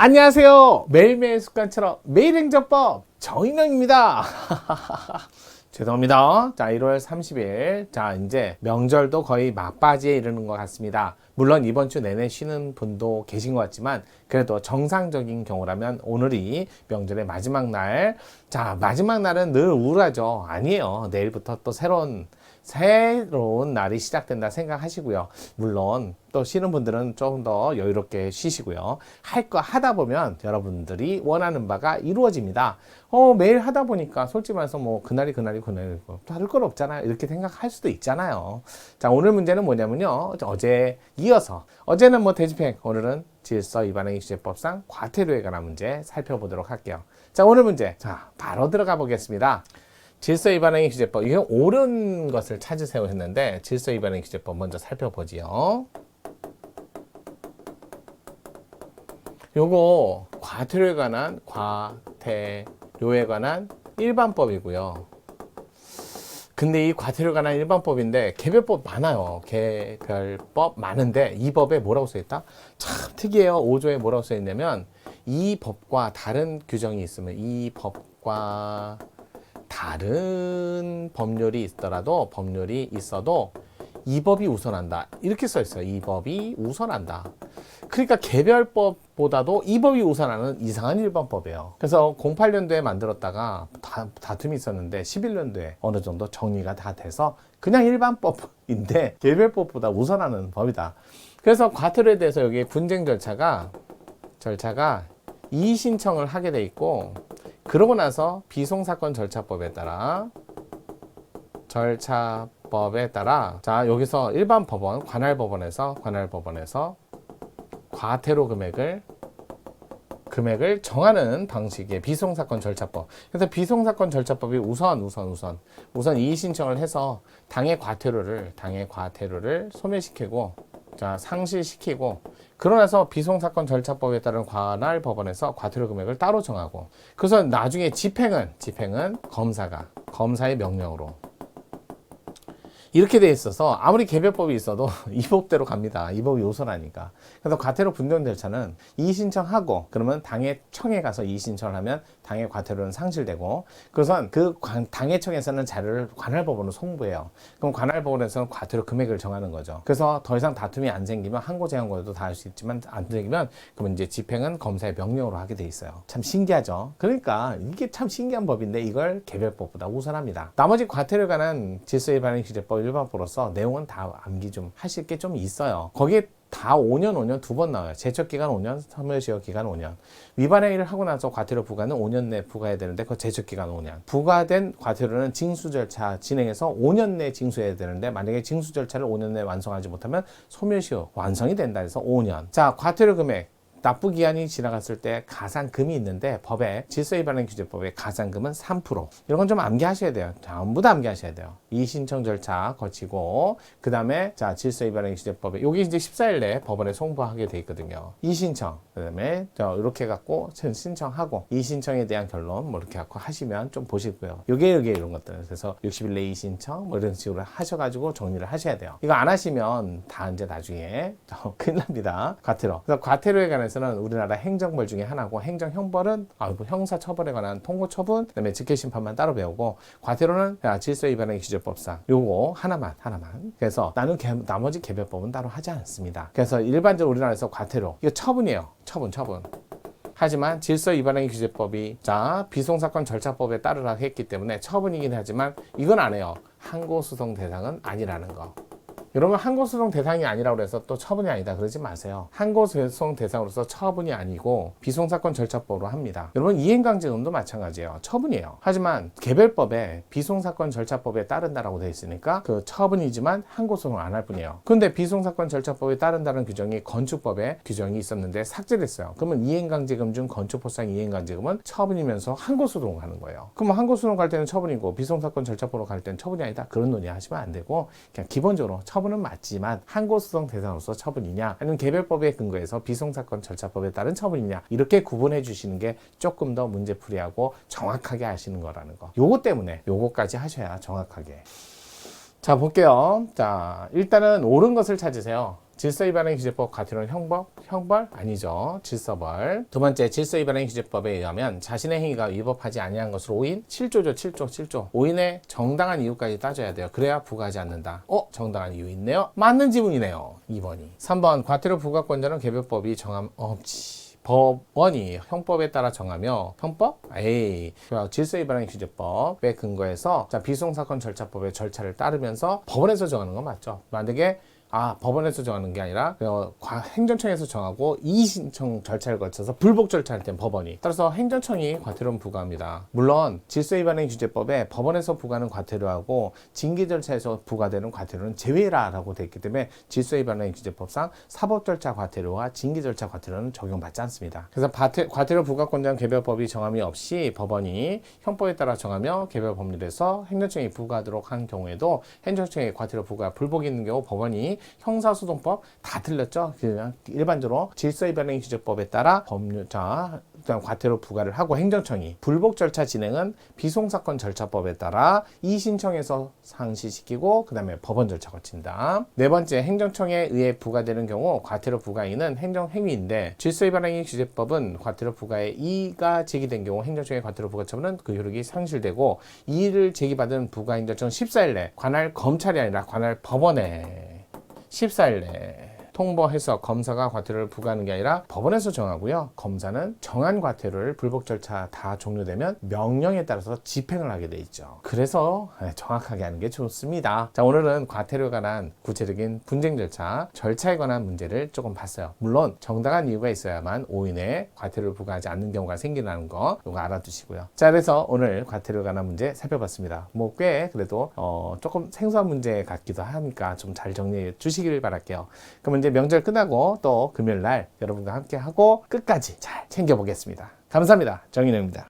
안녕하세요. 매일매일 습관처럼 매일행정법 정인영입니다. 죄송합니다. 자, 1월 30일. 자, 이제 명절도 거의 막바지에 이르는 것 같습니다. 물론 이번 주 내내 쉬는 분도 계신 것 같지만 그래도 정상적인 경우라면 오늘이 명절의 마지막 날. 자, 마지막 날은 늘 우울하죠. 아니에요. 내일부터 또 새로운 날이 시작된다 생각하시고요. 물론 또 쉬는 분들은 조금 더 여유롭게 쉬시고요. 할 거 하다 보면 여러분들이 원하는 바가 이루어집니다. 매일 하다 보니까 솔직히 말해서 뭐 그날이 다를 건 없잖아요. 이렇게 생각할 수도 있잖아요. 자, 오늘 문제는 뭐냐면요. 어제 이어서 어제는 뭐 대집행, 오늘은 질서 위반행위 규제법상 과태료에 관한 문제 살펴보도록 할게요. 자, 오늘 문제. 자, 바로 들어가 보겠습니다. 질서 위반행위 규제법, 이게 옳은 것을 찾으세요 했는데 질서 위반행위 규제법 먼저 살펴보지요. 요거 과태료에 관한 일반법이고요. 근데 이 과태료에 관한 일반법인데 개별법 많아요. 개별법 많은데 이 법에 뭐라고 써있다? 참 특이해요. 5조에 뭐라고 써있냐면 이 법과 다른 규정이 있으면 이 법과 다른 법률이 있어도 이 법이 우선한다. 이렇게 써 있어요. 이 법이 우선한다. 그러니까 개별법보다도 이 법이 우선하는 이상한 일반법이에요. 그래서 08년도에 만들었다가 다툼이 있었는데 11년도에 어느 정도 정리가 다 돼서 그냥 일반법인데 개별법보다 우선하는 법이다. 그래서 과태료에 대해서 여기 분쟁 절차가 이의 신청을 하게 돼 있고, 그러고 나서 비송사건 절차법에 따라 자, 여기서 일반 법원 관할법원에서 과태료 금액을 정하는 방식의 비송사건 절차법. 그래서 비송사건 절차법이 우선 이의 신청을 해서 당해 과태료를 소멸시키고, 자, 상실시키고, 그러고 나서 비송사건 절차법에 따른 관할법원에서 과태료 금액을 따로 정하고, 그래서 나중에 집행은 검사의 명령으로 이렇게 돼 있어서 아무리 개별법이 있어도 이 법대로 갑니다. 이 법이 우선하니까. 그래서 과태료 분쟁 절차는 이의 신청하고, 그러면 당해청에 가서 이의 신청을 하면 당해 과태료는 상실되고, 그래서 그 당해청에서는 자료를 관할법원으로 송부해요. 그럼 관할법원에서는 과태료 금액을 정하는 거죠. 그래서 더 이상 다툼이 안 생기면 항고 재항고도 다 할 수 있지만 안 생기면 그러면 이제 집행은 검사의 명령으로 하게 돼 있어요. 참 신기하죠. 그러니까 이게 참 신기한 법인데 이걸 개별법보다 우선합니다. 나머지 과태료에 관한 질서 위반행위 규제법 일반법으로서 내용은 다 암기 좀 하실 게 좀 있어요. 거기에 다 5년 두 번 나와요. 제척기간 5년, 소멸시효 기간 5년. 위반행위를 하고 나서 과태료 부과는 5년 내 부과해야 되는데 그 제척기간 5년. 부과된 과태료는 징수 절차 진행해서 5년 내 징수해야 되는데 만약에 징수 절차를 5년 내에 완성하지 못하면 소멸시효 완성이 된다 해서 5년. 자, 과태료 금액. 납부기한이 지나갔을 때 가산금이 있는데 법에 질서위반행위 규제법에 가산금은 3%. 이런 건 좀 암기하셔야 돼요. 전부 다 암기하셔야 돼요. 이의신청 절차 거치고, 그 다음에 자, 질서위반행위 규제법에 여기 이제 14일 내에 법원에 송부하게 돼 있거든요. 이의신청, 그 다음에 이렇게 갖고 신청하고 이의신청에 대한 결론 뭐 이렇게 갖고 하시면 좀 보시고요. 요게 이런 것들. 그래서 60일 내 이의신청 뭐 이런 식으로 하셔가지고 정리를 하셔야 돼요. 이거 안 하시면 다 이제 나중에 큰일 납니다. 과태료. 그래서 과태료에 관해서 는 우리나라 행정벌 중에 하나고, 행정형벌은 형사처벌에 관한 통고처분, 그다음에 직계심판만 따로 배우고, 과태료는 질서위반행위 규제법상 요거 하나만. 그래서 나는 나머지 개별법은 따로 하지 않습니다. 그래서 일반적으로 우리나라에서 과태료 이거 처분이에요. 처분. 하지만 질서위반행위 규제법이 비송사건 절차법에 따르라 했기 때문에 처분이긴 하지만 이건 안 해요. 항고소송 대상은 아니라는 거. 여러분, 항고소송 대상이 아니라고 해서 또 처분이 아니다 그러지 마세요. 항고소송 대상으로서 처분이 아니고 비송사건 절차법으로 합니다. 여러분, 이행강제금도 마찬가지예요. 처분이에요. 하지만 개별법에 비송사건 절차법에 따른다라고 되어 있으니까 그 처분이지만 항고소송 안 할 뿐이에요. 그런데 비송사건 절차법에 따른다는 규정이 건축법에 규정이 있었는데 삭제됐어요. 그러면 이행강제금 중 건축법상 이행강제금은 처분이면서 항고소송을 하는 거예요. 그럼 항고소송 갈 때는 처분이고 비송사건 절차법으로 갈 때는 처분이 아니다, 그런 논의 하시면 안 되고, 그냥 기본적으로 처분은 맞지만 항고소송 대상으로서 처분이냐, 아니면 개별법에 근거해서 비송사건 절차법에 따른 처분이냐, 이렇게 구분해 주시는 게 조금 더 문제풀이하고 정확하게 하시는 거라는 거. 요거 때문에 요거까지 하셔야 정확하게. 자, 볼게요. 자, 일단은 옳은 것을 찾으세요. 질서위반행 규제법 과태료는 형벌 아니죠. 질서벌. 두 번째, 질서위반행 규제법에 의하면 자신의 행위가 위법하지 아니한 것으로 오인 7조죠. 7조. 오인의 정당한 이유까지 따져야 돼요. 그래야 부과하지 않는다. 정당한 이유 있네요. 맞는 지문이네요. 2번이. 3번, 과태료 부과권자는 개별법이 정함 없지. 법원이 형법에 따라 정하며 형법? 질서위반행 규제법에 근거해서 비소송사건 절차법의 절차를 따르면서 법원에서 정하는 건 맞죠. 만약에 법원에서 정하는 게 아니라 행정청에서 정하고 이의신청 절차를 거쳐서 불복 절차할 땐 법원이. 따라서 행정청이 과태료는 부과합니다. 물론 질서위반행 규제법에 법원에서 부과하는 과태료하고 징계 절차에서 부과되는 과태료는 제외라고 되어 있기 때문에 질서위반행 규제법상 사법절차 과태료와 징계 절차 과태료는 적용받지 않습니다. 그래서 과태료 부과권자는 개별법이 정함이 없이 법원이 형법에 따라 정하며 개별 법률에서 행정청이 부과하도록 한 경우에도 행정청의 과태료 부과 불복이 있는 경우 법원이 형사소송법 다 틀렸죠. 그냥 일반적으로 질서위반행 규제법에 따라 법률자 과태료 부과를 하고 행정청이 불복 절차 진행은 비소송사건 절차법에 따라 이의신청에서 상시시키고 그 다음에 법원 절차 거친다. 네 번째, 행정청에 의해 부과되는 경우 과태료 부과인은 행정행위인데 질서위반행 규제법은 과태료 부과에 이의가 제기된 경우 행정청의 과태료 부과 처분은 그 효력이 상실되고 이의를 제기받은 부과행정청은 14일 내 관할 검찰이 아니라 관할 법원에 14일 내에 통보해서 검사가 과태료를 부과하는 게 아니라 법원에서 정하고요. 검사는 정한 과태료를 불복 절차 다 종료되면 명령에 따라서 집행을 하게 돼 있죠. 그래서 정확하게 하는 게 좋습니다. 자, 오늘은 과태료에 관한 구체적인 분쟁 절차에 관한 문제를 조금 봤어요. 물론 정당한 이유가 있어야만 오인에 과태료를 부과하지 않는 경우가 생기는 거 이거 알아두시고요. 자, 그래서 오늘 과태료에 관한 문제 살펴봤습니다. 꽤 그래도 조금 생소한 문제 같기도 하니까 좀 잘 정리해 주시길 바랄게요. 그러면 이제 명절 끝나고 또 금요일 날 여러분과 함께 하고 끝까지 잘 챙겨보겠습니다. 감사합니다. 정인호입니다.